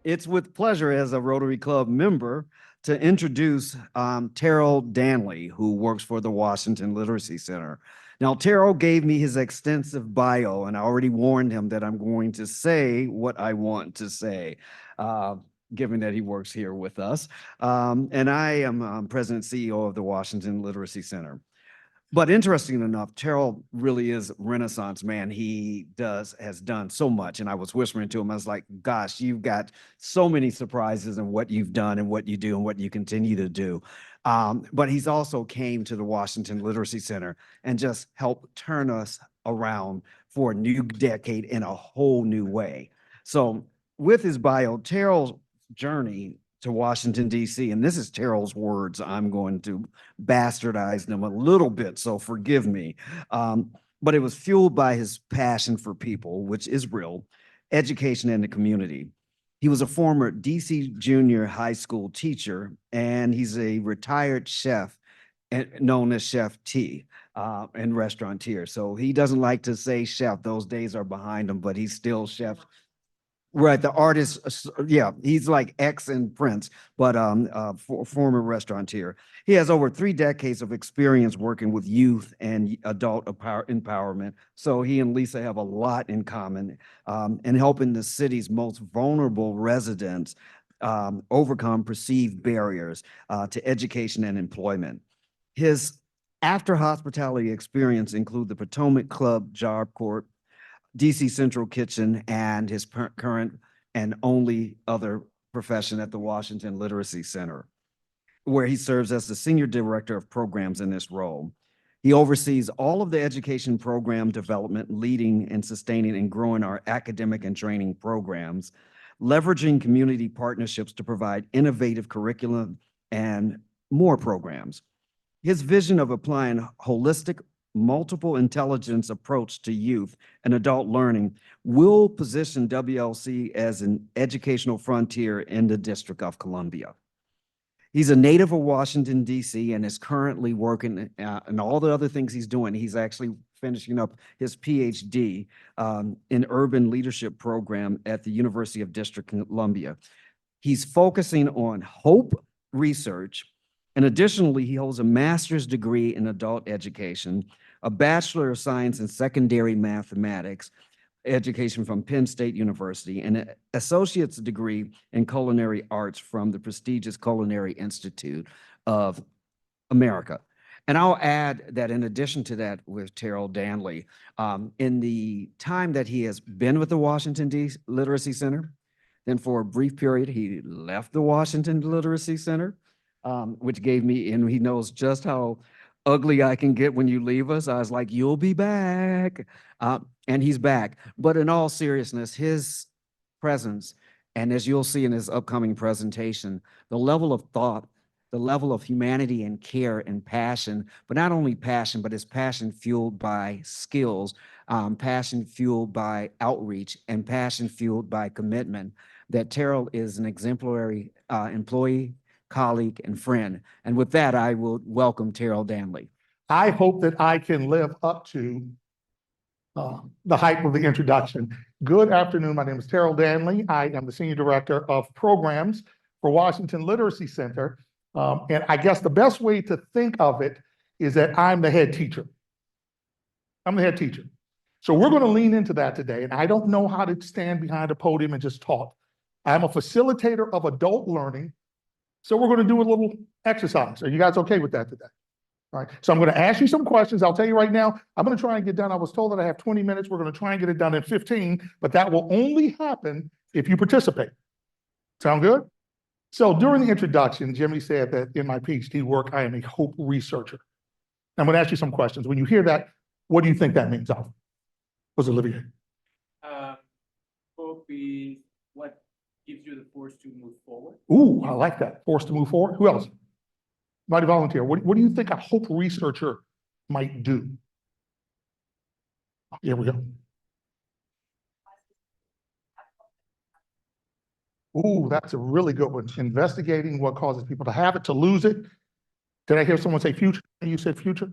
It's with pleasure as a Rotary Club member to introduce Terrell Danely, who works for the Washington Literacy Center. Now, Terrell gave me his extensive bio, and I already warned him that I'm going to say what I want to say, given that he works here with us. And I am President and CEO of the Washington Literacy Center. But interesting enough, Terrell really is a Renaissance man. He has done so much. And I was whispering to him, I was like, gosh, you've got so many surprises in what you've done and what you do and what you continue to do. But he's also came to the Washington Literacy Center and just helped turn us around for a new decade in a whole new way. So with his bio, Terrell's journey to Washington, D.C., and this is Terrell's words. I'm going to bastardize them a little bit, so forgive me. But it was fueled by his passion for people, which is real, education, and the community. He was a former D.C. junior high school teacher, and he's a retired chef known as Chef T and restaurateur. So he doesn't like to say chef. Those days are behind him, but he's still chef. Right, the artist, yeah, he's like X and Prince, but former restaurateur. He has over 3 decades of experience working with youth and adult empowerment. So he and Lisa have a lot in common in helping the city's most vulnerable residents overcome perceived barriers to education and employment. His after hospitality experience include the Potomac Job Corps, DC Central Kitchen, and his current and only other profession at the Washington Literacy Center, where he serves as the Senior Director of Programs in this role. He oversees all of the education program development, leading and sustaining and growing our academic and training programs, leveraging community partnerships to provide innovative curriculum and more programs. His vision of applying holistic multiple intelligence approach to youth and adult learning will position WLC as an educational frontier in the District of Columbia. He's a native of Washington, D.C., and is currently working and all the other things he's doing. He's actually finishing up his PhD in urban leadership program at the University of District Columbia. He's focusing on hope research. And additionally, he holds a master's degree in adult education, a Bachelor of Science in Secondary Mathematics education from Penn State University, and an associate's degree in culinary arts from the prestigious Culinary Institute of America. And I'll add that in addition to that, with Terrell Danely, in the time that he has been with the Washington Literacy Center, then for a brief period, he left the Washington Literacy Center, which gave me, and he knows just how ugly I can get when you leave us. I was like, you'll be back. And he's back. But in all seriousness, his presence, and as you'll see in his upcoming presentation, the level of thought, the level of humanity and care and passion, but not only passion, but his passion fueled by skills, passion fueled by outreach, and passion fueled by commitment, that Terrell is an exemplary employee, colleague, and friend. And with that, I will welcome Terrell Danely. I hope that I can live up to the hype of the introduction. Good afternoon. My name is Terrell Danely. I am the Senior Director of Programs for Washington Literacy Center. And I guess the best way to think of it is that I'm the head teacher. I'm the head teacher. So we're going to lean into that today. And I don't know how to stand behind a podium and just talk. I'm a facilitator of adult learning. So we're going to do a little exercise. Are you guys okay with that today? All right. So I'm going to ask you some questions. I'll tell you right now, I'm going to try and get done. I was told that I have 20 minutes. We're going to try and get it done in 15, but that will only happen if you participate. Sound good? So during the introduction, Jimmy said that in my PhD work, I am a hope researcher. I'm going to ask you some questions. When you hear that, what do you think that means, Alvin? What's Olivia? Hope is what gives you the force to move forward. Ooh, I like that. Force to move forward. Who else? Mighty volunteer. What do you think a hope researcher might do? Here we go. Ooh, that's a really good one. Investigating what causes people to have it, to lose it. Did I hear someone say future? You said future?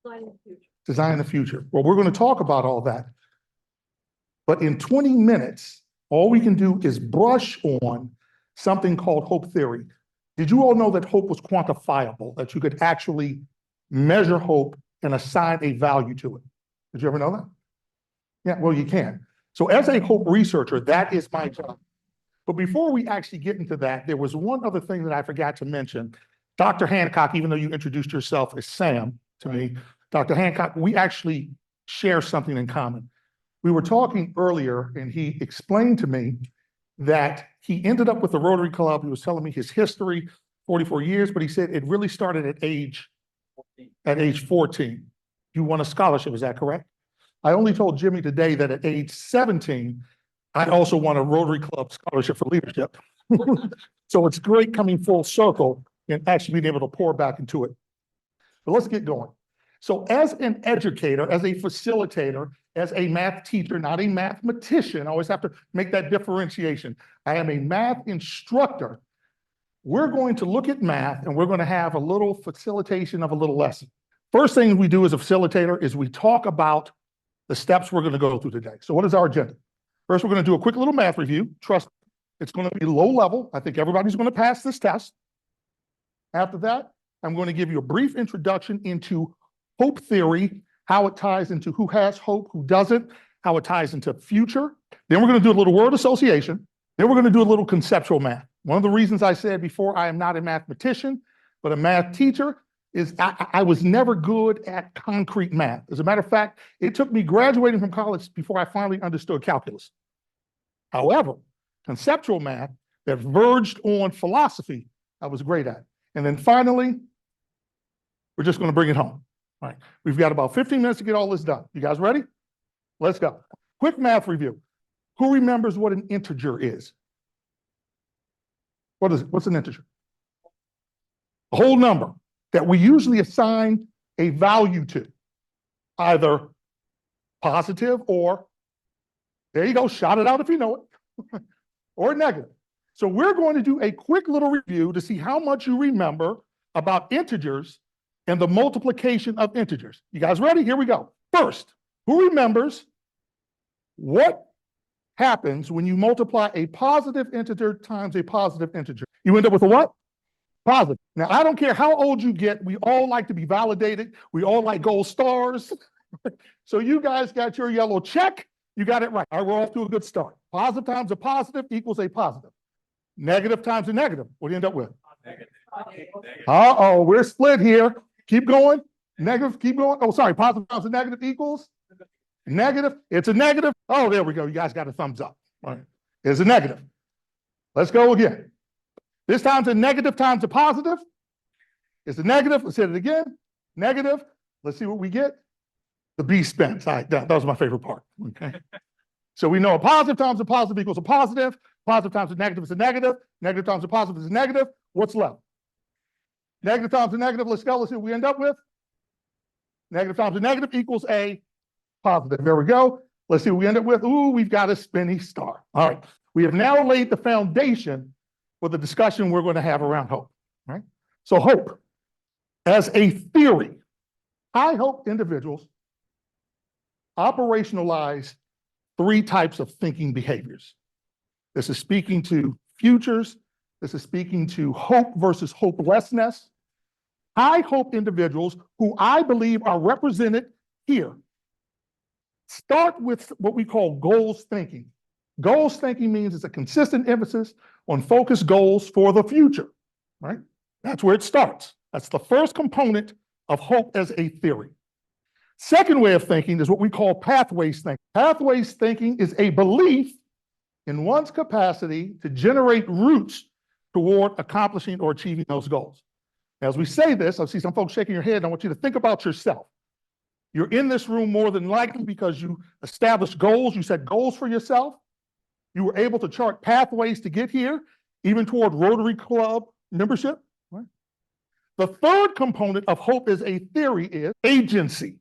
Design the future. Design the future. Well, we're going to talk about all that. But in 20 minutes, All we can do is brush on something called hope theory. Did you all know that hope was quantifiable, that you could actually measure hope and assign a value to it? Did you ever know that? Yeah, well, you can. So as a hope researcher, that is my job. But before we actually get into that, there was one other thing that I forgot to mention. Dr. Hancock, even though you introduced yourself as Sam to me, Dr. Hancock, we actually share something in common. We were talking earlier and he explained to me that he ended up with the Rotary Club. He was telling me his history, 44 years, but he said it really started at age 14. You won a scholarship, is that correct? I only told Jimmy today that at age 17, I also won a Rotary Club scholarship for leadership. So it's great coming full circle and actually being able to pour back into it. But let's get going. So as an educator, as a facilitator, as a math teacher, not a mathematician, I always have to make that differentiation. I am a math instructor. We're going to look at math and we're going to have a little facilitation of a little lesson. First thing we do as a facilitator is we talk about the steps we're going to go through today. So what is our agenda? First, we're going to do a quick little math review. Trust me, it's going to be low level. I think everybody's going to pass this test. After that, I'm going to give you a brief introduction into hope theory, how it ties into who has hope, who doesn't, how it ties into future. Then we're going to do a little word association. Then we're going to do a little conceptual math. One of the reasons I said before I am not a mathematician, but a math teacher is I was never good at concrete math. As a matter of fact, it took me graduating from college before I finally understood calculus. However, conceptual math that verged on philosophy, I was great at. And then finally, we're just going to bring it home. All right. We've got about 15 minutes to get all this done. You guys ready? Let's go. Quick math review. Who remembers what an integer is? What is it? What's an integer? A whole number that we usually assign a value to, either positive or, there you go, shout it out if you know it, or negative. So we're going to do a quick little review to see how much you remember about integers and the multiplication of integers. You guys ready? Here we go. First, who remembers what happens when you multiply a positive integer times a positive integer? You end up with a what? Positive. Now, I don't care how old you get, we all like to be validated. We all like gold stars. So you guys got your yellow check. You got it right. All right, we're off to a good start. Positive times a positive equals a positive. Negative times a negative. What do you end up with? Negative. Uh-oh, we're split here. Keep going. Negative, keep going. Oh, sorry, positive times a negative equals? Negative. It's a negative. Oh, there we go. You guys got a thumbs up. All right. It's a negative. Let's go again. This time's a negative times a positive. It's a negative. Let's hit it again. Negative. Let's see what we get. The B spins. All right, that was my favorite part. Okay. So we know a positive times a positive equals a positive. Positive times a negative is a negative. Negative times a positive is a negative. What's left? Negative times a negative. Let's go. Let's see what we end up with. Negative times a negative equals a positive. There we go. Let's see what we end up with. Ooh, we've got a spinny star. All right. We have now laid the foundation for the discussion we're going to have around hope. Right? So hope as a theory, I hope individuals operationalize 3 types of thinking behaviors. This is speaking to futures. This is speaking to hope versus hopelessness. I hope individuals who I believe are represented here start with what we call goals thinking. Goals thinking means it's a consistent emphasis on focused goals for the future, right? That's where it starts. That's the first component of hope as a theory. Second way of thinking is what we call pathways thinking. Pathways thinking is a belief in one's capacity to generate routes toward accomplishing or achieving those goals. As we say this, I see some folks shaking your head. I want you to think about yourself. You're in this room more than likely because you established goals. You set goals for yourself. You were able to chart pathways to get here, even toward Rotary Club membership. Right? The third component of hope as a theory is agency.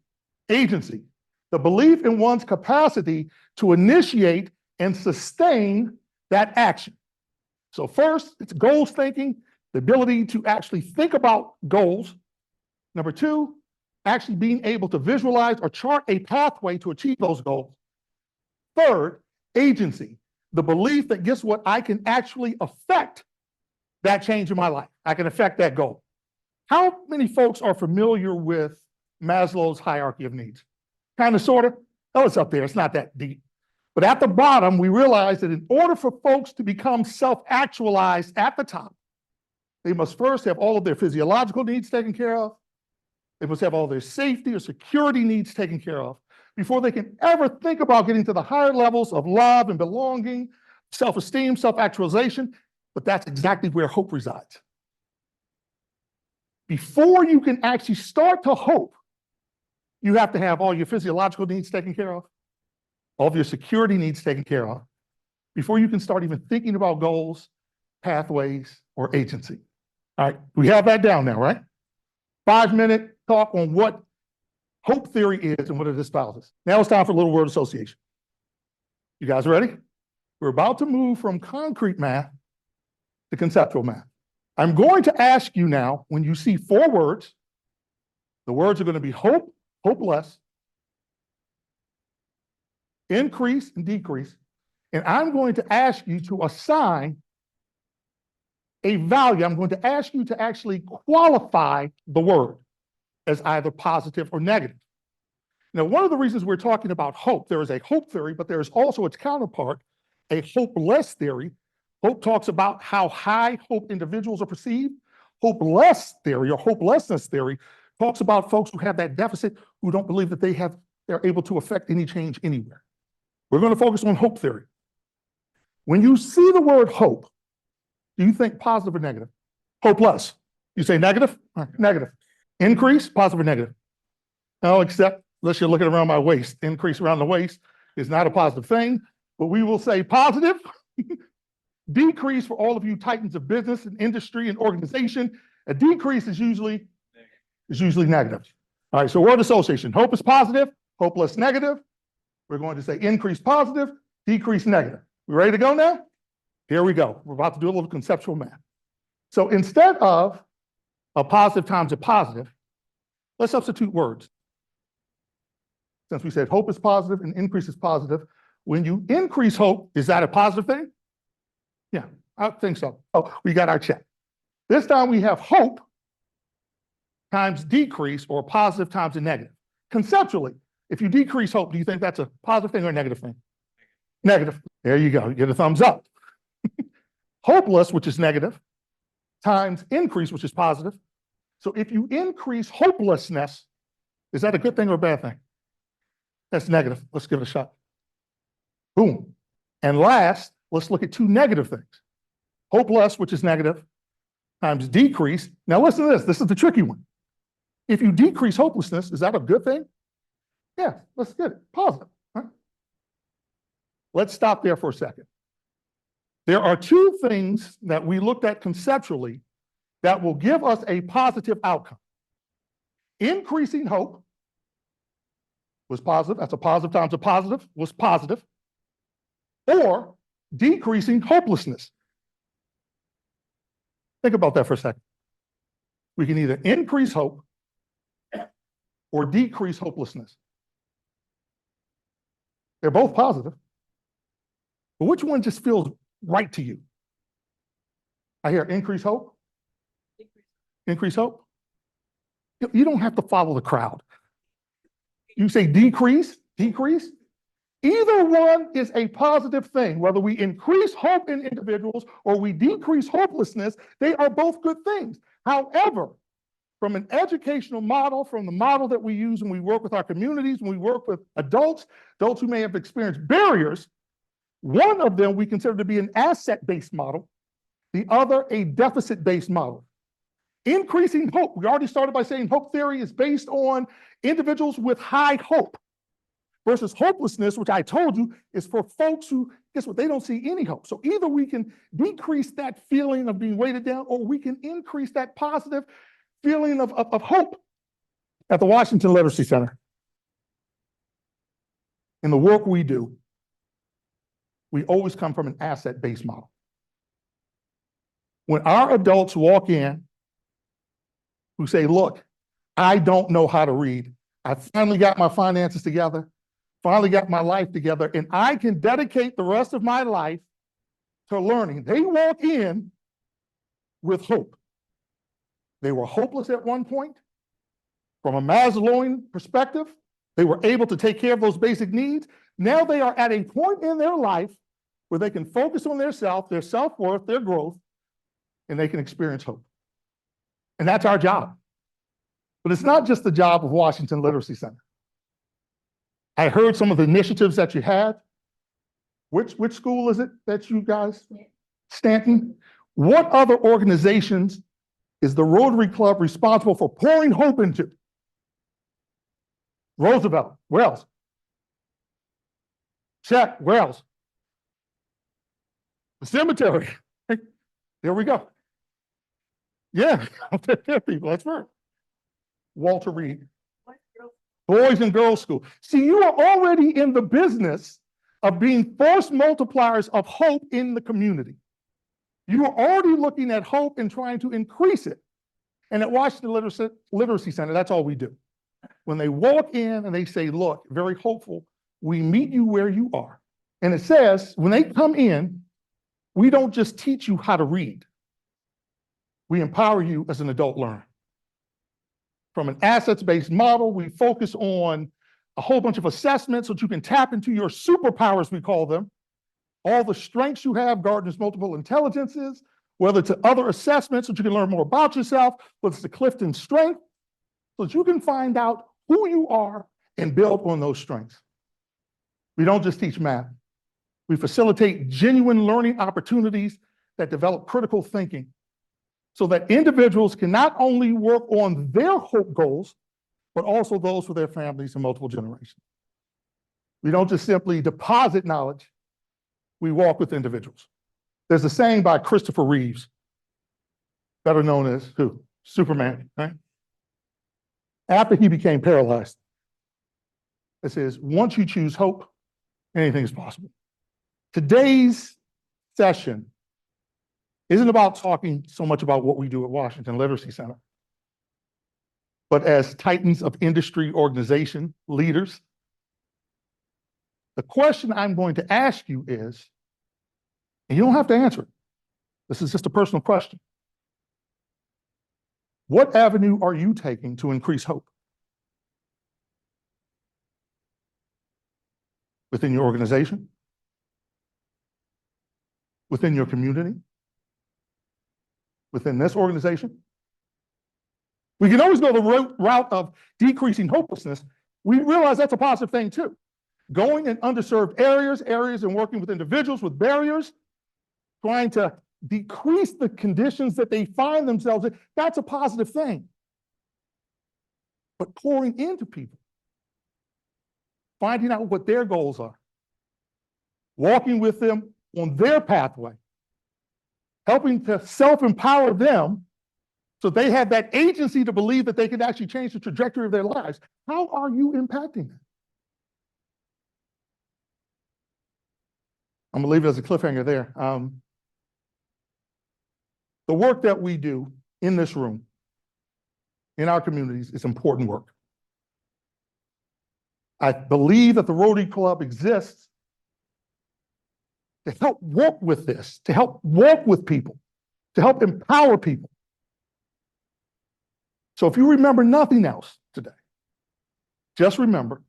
Agency, the belief in one's capacity to initiate and sustain that action. So first, it's goals thinking, the ability to actually think about goals. Number 2, actually being able to visualize or chart a pathway to achieve those goals. Third, agency, The belief that, guess what, I can actually affect that change in my life. I can affect that goal. How many folks are familiar with Maslow's hierarchy of needs? Kind of, sort of. Oh, it's up there. It's not that deep. But at the bottom, we realize that in order for folks to become self-actualized at the top, they must first have all of their physiological needs taken care of. They must have all their safety or security needs taken care of before they can ever think about getting to the higher levels of love and belonging, self-esteem, self-actualization. But that's exactly where hope resides. Before you can actually start to hope, you have to have all your physiological needs taken care of, all of your security needs taken care of, before you can start even thinking about goals, pathways, or agency. All right, we have that down now, right? 5-minute talk on what hope theory is and what it espouses. Now it's time for a little word association. You guys ready? We're about to move from concrete math to conceptual math. I'm going to ask you now, when you see 4 words, the words are going to be hope, hopeless, increase, and decrease. And I'm going to ask you to assign a value. I'm going to ask you to actually qualify the word as either positive or negative. Now, one of the reasons we're talking about hope, there is a hope theory, but there is also its counterpart, a hopeless theory. Hope talks about how high hope individuals are perceived. Hopeless theory or hopelessness theory talks about folks who have that deficit, who don't believe that they're able to affect any change anywhere. We're going to focus on hope theory. When you see the word hope, do you think positive or negative? Hopeless. You say negative? Negative. Increase, positive or negative? No, except unless you're looking around my waist. Increase around the waist is not a positive thing, but we will say positive. Decrease for all of you titans of business and industry and organization. A decrease is usually negative. All right, so word association. Hope is positive, hopeless negative. We're going to say increase positive, decrease negative. We ready to go now? Here we go. We're about to do a little conceptual math. So instead of a positive times a positive, let's substitute words. Since we said hope is positive and increase is positive, when you increase hope, is that a positive thing? Yeah, I think so. Oh, we got our check. This time we have hope times decrease or positive times a negative. Conceptually, if you decrease hope, do you think that's a positive thing or a negative thing? Negative. There you go. You get a thumbs up. Hopeless, which is negative, times increase, which is positive. So if you increase hopelessness, is that a good thing or a bad thing? That's negative. Let's give it a shot. Boom. And last, let's look at 2 negative things. Hopeless, which is negative, times decrease. Now listen to this. This is the tricky one. If you decrease hopelessness, is that a good thing? Yeah, let's get it. Positive. Huh? Let's stop there for a second. There are 2 things that we looked at conceptually that will give us a positive outcome. Increasing hope was positive. That's a positive times a positive was positive. Or decreasing hopelessness. Think about that for a second. We can either increase hope or decrease hopelessness. They're both positive. But which one just feels right to you? I hear increase hope. Increase hope. You don't have to follow the crowd. You say decrease, decrease. Either one is a positive thing. Whether we increase hope in individuals or we decrease hopelessness, they are both good things. However, from an educational model, from the model that we use when we work with our communities, when we work with adults who may have experienced barriers, one of them we consider to be an asset-based model, the other a deficit-based model. Increasing hope. We already started by saying hope theory is based on individuals with high hope versus hopelessness, which I told you is for folks who, guess what, they don't see any hope. So either we can decrease that feeling of being weighted down or we can increase that positive feeling of hope. At the Washington Literacy Center, in the work we do, we always come from an asset-based model. When our adults walk in who say, look, I don't know how to read. I finally got my finances together. finally got my life together, and I can dedicate the rest of my life to learning. They walk in with hope. They were hopeless at one point. From a Maslowian perspective, they were able to take care of those basic needs. Now they are at a point in their life where they can focus on their self-worth, their growth, and they can experience hope. And that's our job. But it's not just the job of Washington Literacy Center. I heard some of the initiatives that you had. Which school is it that you guys? Stanton. What other organizations is the Rotary Club responsible for pouring hope into? Roosevelt. Where else? Check. Where else? The cemetery. There we go. Yeah, people. That's right. Walter Reed. Boys and Girls School. See, you are already in the business of being force multipliers of hope in the community. You are already looking at hope and trying to increase it. And at Washington Literacy Center, that's all we do. When they walk in and they say, look, very hopeful, we meet you where you are. And it says, when they come in, we don't just teach you how to read. We empower you as an adult learner. From an assets-based model, we focus on a whole bunch of assessments so that you can tap into your superpowers, we call them, all the strengths you have, Gardner's multiple intelligences, whether it's other assessments so that you can learn more about yourself, whether it's the Clifton strength, so that you can find out who you are and build on those strengths. We don't just teach math. We facilitate genuine learning opportunities that develop critical thinking so that individuals can not only work on their hope goals, but also those for their families and multiple generations. We don't just simply deposit knowledge, we walk with individuals. There's a saying by Christopher Reeves, better known as who? Superman, right? After he became paralyzed, it says, once you choose hope, anything is possible. Today's session isn't about talking so much about what we do at Washington Literacy Center, but as titans of industry organization leaders, the question I'm going to ask you is, and you don't have to answer it, this is just a personal question. What avenue are you taking to increase hope? Within your organization? Within your community? Within this organization? We can always go the route of decreasing hopelessness. We realize that's a positive thing too. Going in underserved areas and working with individuals with barriers, trying to decrease the conditions that they find themselves in, that's a positive thing. But pouring into people, finding out what their goals are, walking with them on their pathway, helping to self-empower them so they have that agency to believe that they can actually change the trajectory of their lives. How are you impacting them? I'm gonna leave it as a cliffhanger there. The work that we do in this room, in our communities, is important work. I believe that the Rotary Club exists to help work with this, to help walk with people, to help empower people. So if you remember nothing else today, just remember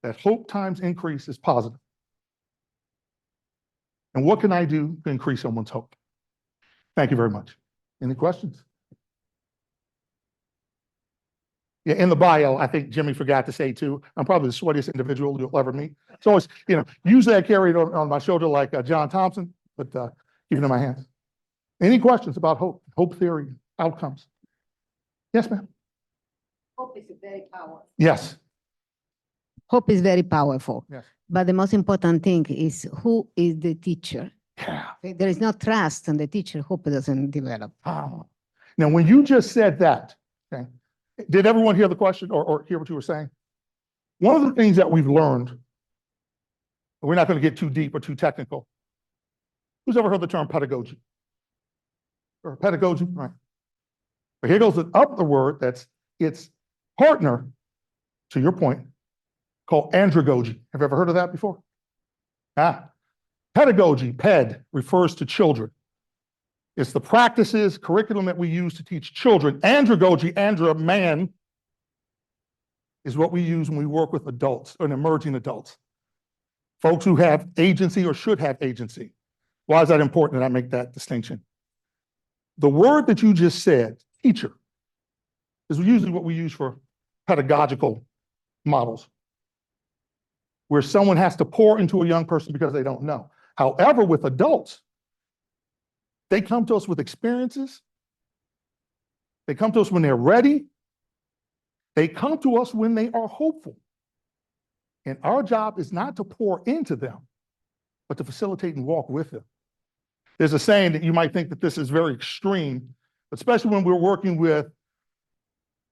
that hope times increase is positive. And what can I do to increase someone's hope? Thank you very much. Any questions? Yeah, in the bio, I think Jimmy forgot to say too, I'm probably the sweatiest individual you'll ever meet. So it's, usually I carry it on my shoulder like John Thompson, but keep it in my hands. Any questions about hope theory, outcomes? Yes, ma'am. Hope is very powerful. Yes. Hope is very powerful. Yes. But the most important thing is who is the teacher. Yeah. If there is no trust in the teacher, hope doesn't develop. Now, when you just said that, okay, did everyone hear the question or hear what you were saying? One of the things that we've learned, we're not going to get too deep or too technical. Who's ever heard the term pedagogy? Or pedagogy, right? But here goes the other word its partner, to your point, called andragogy. Have you ever heard of that before? Pedagogy, ped, refers to children. It's the practices, curriculum that we use to teach children. Andragogy, andra, man, is what we use when we work with adults and emerging adults. Folks who have agency or should have agency. Why is that important that I make that distinction? The word that you just said, teacher, is usually what we use for pedagogical models, where someone has to pour into a young person because they don't know. However, with adults, they come to us with experiences. They come to us when they're ready. They come to us when they are hopeful. And our job is not to pour into them, but to facilitate and walk with them. There's a saying that you might think that this is very extreme, especially when we're working with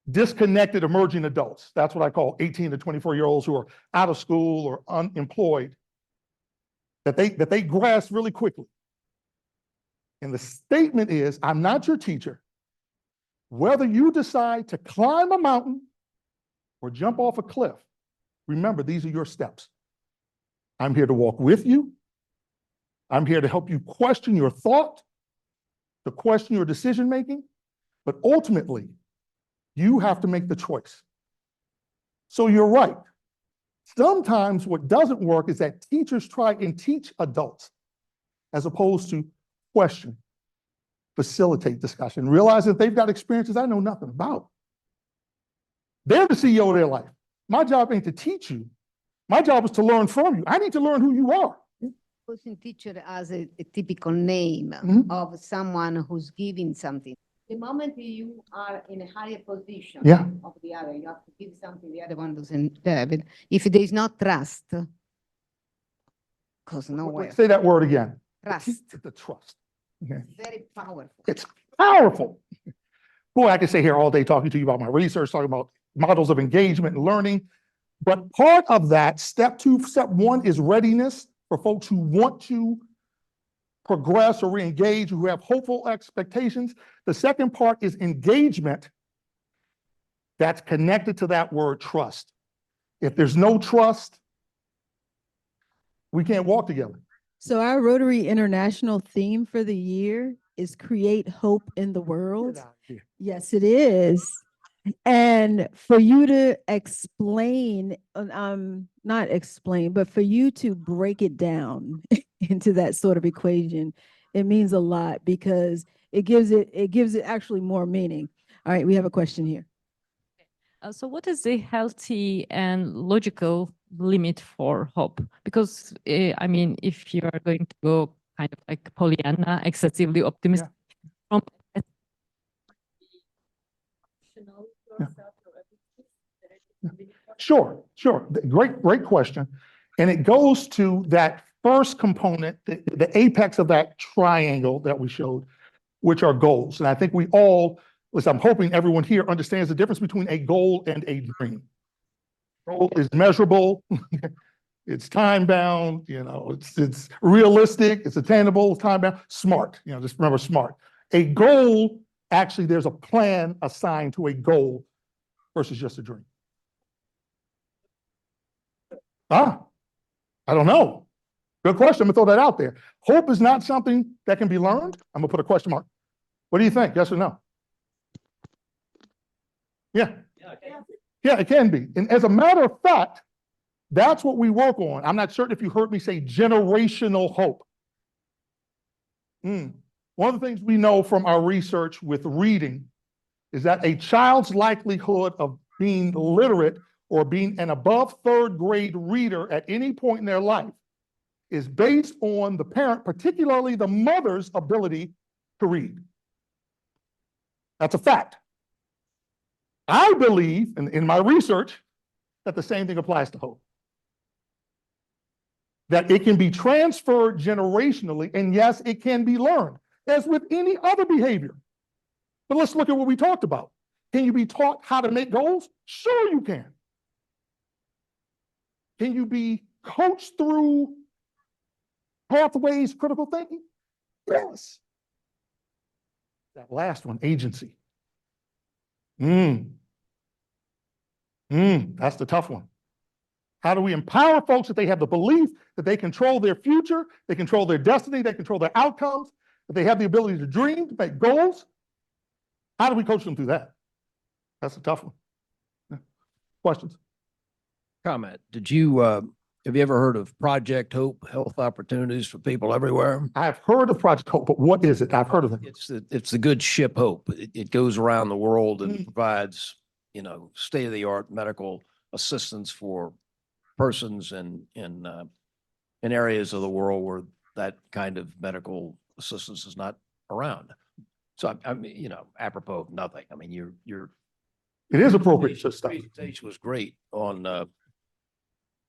disconnected emerging adults. That's what I call 18 to 24-year-olds who are out of school or unemployed, that they grasp really quickly. And the statement is, I'm not your teacher. Whether you decide to climb a mountain or jump off a cliff, remember, these are your steps. I'm here to walk with you. I'm here to help you question your thought, to question your decision-making, but ultimately, you have to make the choice. So you're right. Sometimes what doesn't work is that teachers try and teach adults as opposed to question, facilitate discussion, realize that they've got experiences I know nothing about. They're the CEO of their life. My job ain't to teach you. My job is to learn from you. I need to learn who you are. Using teacher as a typical name of someone who's giving something. The moment you are in a higher position of the other, you have to give something the other one doesn't have it. If there is not trust, goes nowhere. Say that word again. Trust. The trust. Okay. Very powerful. It's powerful. Boy, I could stay here all day talking to you about my research, talking about models of engagement and learning. But part of that, step one is readiness for folks who want to progress or re-engage, who have hopeful expectations. The second part is engagement that's connected to that word trust. If there's no trust, we can't walk together. So our Rotary International theme for the year is create hope in the world. Yes, it is. And for you to explain, not explain, but for you to break it down into that sort of equation, it means a lot because it gives it actually more meaning. All right, we have a question here. So what is the healthy and logical limit for hope? Because I mean, if you are going to go kind of like Pollyanna, excessively optimistic, from Sure. Great question. And it goes to that first component, the apex of that triangle that we showed, which are goals. And I think we all, I'm hoping everyone here understands the difference between a goal and a dream. Goal is measurable, it's time-bound, it's realistic, it's attainable, it's time-bound, smart, just remember smart. A goal, actually, there's a plan assigned to a goal versus just a dream. I don't know. Good question. I'm gonna throw that out there. Hope is not something that can be learned. I'm gonna put a question mark. What do you think? Yes or no? Yeah, it can be. And as a matter of fact, that's what we work on. I'm not certain if you heard me say generational hope. One of the things we know from our research with reading is that a child's likelihood of being literate or being an above third grade reader at any point in their life is based on the parent, particularly the mother's ability to read. That's a fact. I believe, in my research, that the same thing applies to hope. That it can be transferred generationally, and yes, it can be learned, as with any other behavior. But let's look at what we talked about. Can you be taught how to make goals? Sure you can. Can you be coached through pathways, critical thinking? Yes. That last one, agency. That's the tough one. How do we empower folks that they have the belief that they control their future, they control their destiny, they control their outcomes, that they have the ability to dream, to make goals? How do we coach them through that? That's a tough one. Yeah. Questions? Comment. Did you, have you ever heard of Project Hope, Health Opportunities for People Everywhere? I've heard of Project Hope, but what is it? I've heard of it. It's the good ship Hope. It goes around the world and Mm. provides, state-of-the-art medical assistance for persons in areas of the world where that kind of medical assistance is not around. So I mean, apropos of nothing. I mean, your It is appropriate to stuff. presentation was great on,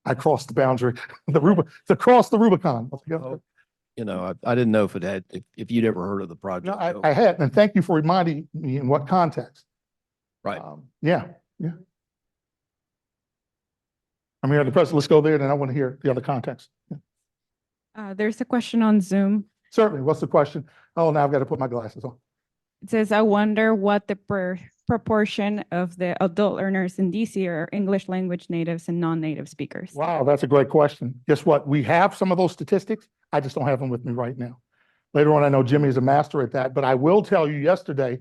I crossed the boundary, to cross the Rubicon. Hope. I didn't know if you'd ever heard of the No, project. Hope. I had, and thank you for reminding me in what context. Right. Yeah. I'm here at the present. Let's go there, and then I want to hear the other context. Yeah. There's a question on Zoom. Certainly. What's the question? Oh, now I've got to put my glasses on. It says, I wonder what the proportion of the adult learners in DC are English language natives and non-native speakers. Wow, that's a great question. Guess what? We have some of those statistics. I just don't have them with me right now. Later on, I know Jimmy is a master at that, but I will tell you yesterday,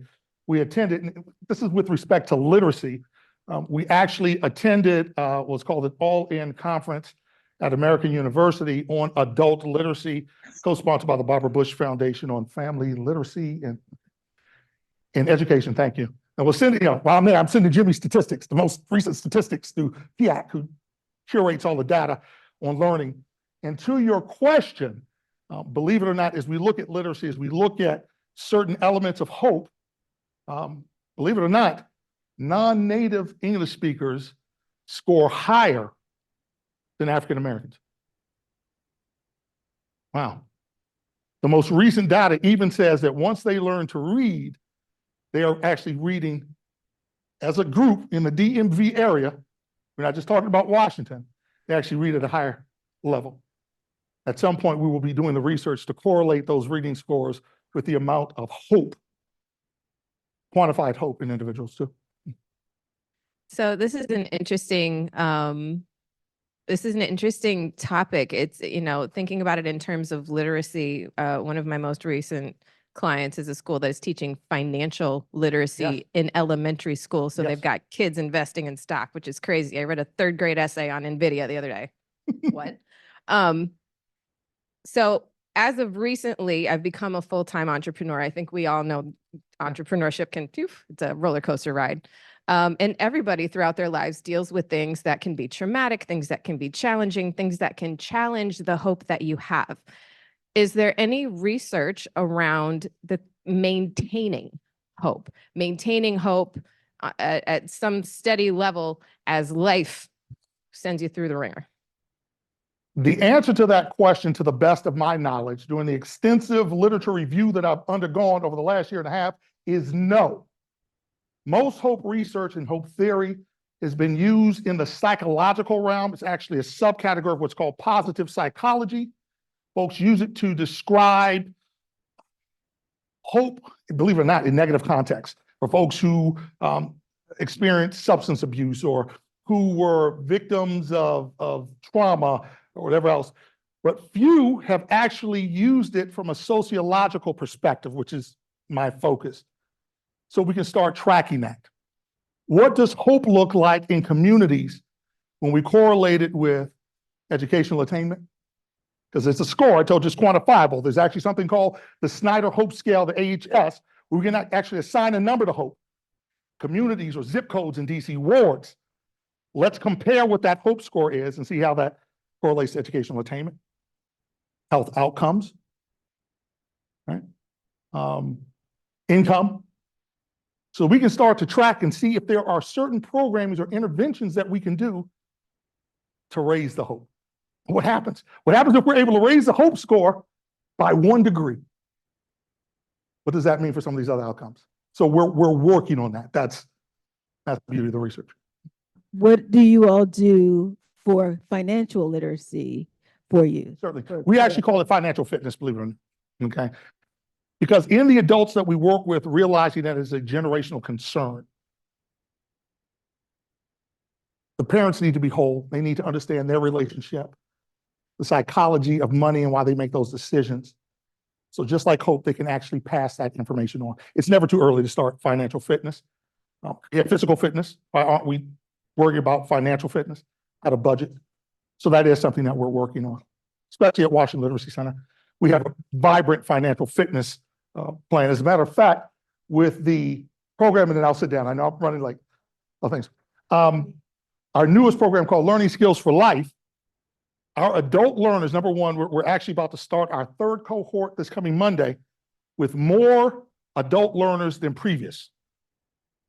we attended, and this is with respect to literacy. We actually attended what's called an all-in conference at American University on adult literacy, co-sponsored by the Barbara Bush Foundation on family literacy and education. Thank you. And we'll send, while I'm there, I'm sending Jimmy statistics, the most recent statistics through PIAC, who curates all the data on learning. And to your question, believe it or not, as we look at literacy, as we look at certain elements of hope, believe it or not, non-native English speakers score higher than African Americans. Wow. The most recent data even says that once they learn to read, they are actually reading as a group in the DMV area. We're not just talking about Washington. They actually read at a higher level. At some point, we will be doing the research to correlate those reading scores with the amount of hope, quantified hope in individuals too. So this is an interesting topic. It's, thinking about it in terms of literacy. One of my most recent clients is a school that is teaching financial literacy in elementary school. So they've got kids investing in stock, which is crazy. I read a 3rd grade essay on NVIDIA the other day. What? So as of recently, I've become a full-time entrepreneur. I think we all know entrepreneurship it's a roller coaster ride. And everybody throughout their lives deals with things that can be traumatic, things that can be challenging, things that can challenge the hope that you have. Is there any research around the maintaining hope at some steady level as life sends you through the ringer? The answer to that question, to the best of my knowledge, during the extensive literature review that I've undergone over the last year and a half, is no. Most hope research and hope theory has been used in the psychological realm. It's actually a subcategory of what's called positive psychology. Folks use it to describe hope, believe it or not, in negative context, for folks who experienced substance abuse or who were victims of trauma or whatever else. But few have actually used it from a sociological perspective, which is my focus. So we can start tracking that. What does hope look like in communities when we correlate it with educational attainment? Because it's a score, I told you, it's quantifiable. There's actually something called the Snyder Hope Scale, the AHS, where we can actually assign a number to hope. Communities or zip codes in DC, wards. Let's compare what that hope score is and see how that correlates to educational attainment, health outcomes, right? Income. So we can start to track and see if there are certain programs or interventions that we can do to raise the hope. What happens? What happens if we're able to raise the hope score by 1 degree? What does that mean for some of these other outcomes? So we're working on that. That's the beauty of the research. What do you all do for financial literacy for you? Certainly. We actually call it financial fitness, believe it or not. Okay. Because in the adults that we work with, realizing that is a generational concern. The parents need to be whole. They need to understand their relationship, the psychology of money and why they make those decisions. So just like Hope, they can actually pass that information on. It's never too early to start financial fitness. Yeah, physical fitness. Why aren't we worrying about financial fitness? How to budget? So that is something that we're working on, especially at Washington Literacy Center. We have a vibrant financial fitness plan. As a matter of fact, with the program, and then I'll sit down. I know I'm running like other things. Our newest program called Learning Skills for Life. Our adult learners, number one, we're actually about to start our third cohort this coming Monday with more adult learners than previous.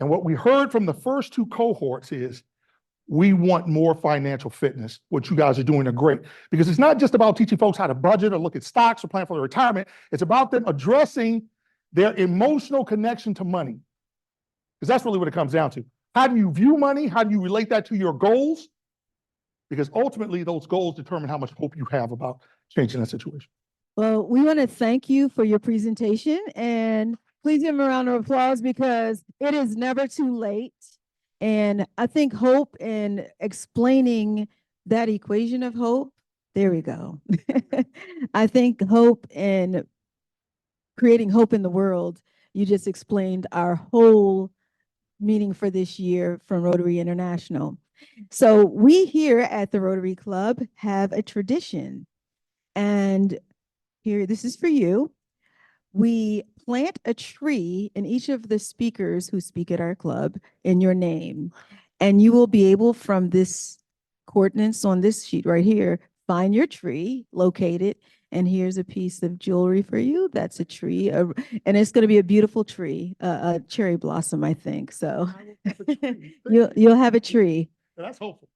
And what we heard from the first two cohorts is we want more financial fitness. What you guys are doing are great, because it's not just about teaching folks how to budget or look at stocks or plan for their retirement. It's about them addressing their emotional connection to money, because that's really what it comes down to. How do you view money? How do you relate that to your goals? Because ultimately those goals determine how much hope you have about changing that situation. Well, we want to thank you for your presentation, and please give him a round of applause because it is never too late. And I think hope in explaining that equation of hope, there we go. I think hope in creating hope in the world, you just explained our whole meeting for this year from Rotary International. So we here at the Rotary Club have a tradition, and here, this is for you. We plant a tree in each of the speakers who speak at our club in your name, and you will be able, from this coordinates on this sheet right here, find your tree, locate it, and here's a piece of jewelry for you. That's a tree, and it's going to be a beautiful tree, a cherry blossom, I think. So you'll have a tree. That's hopeful.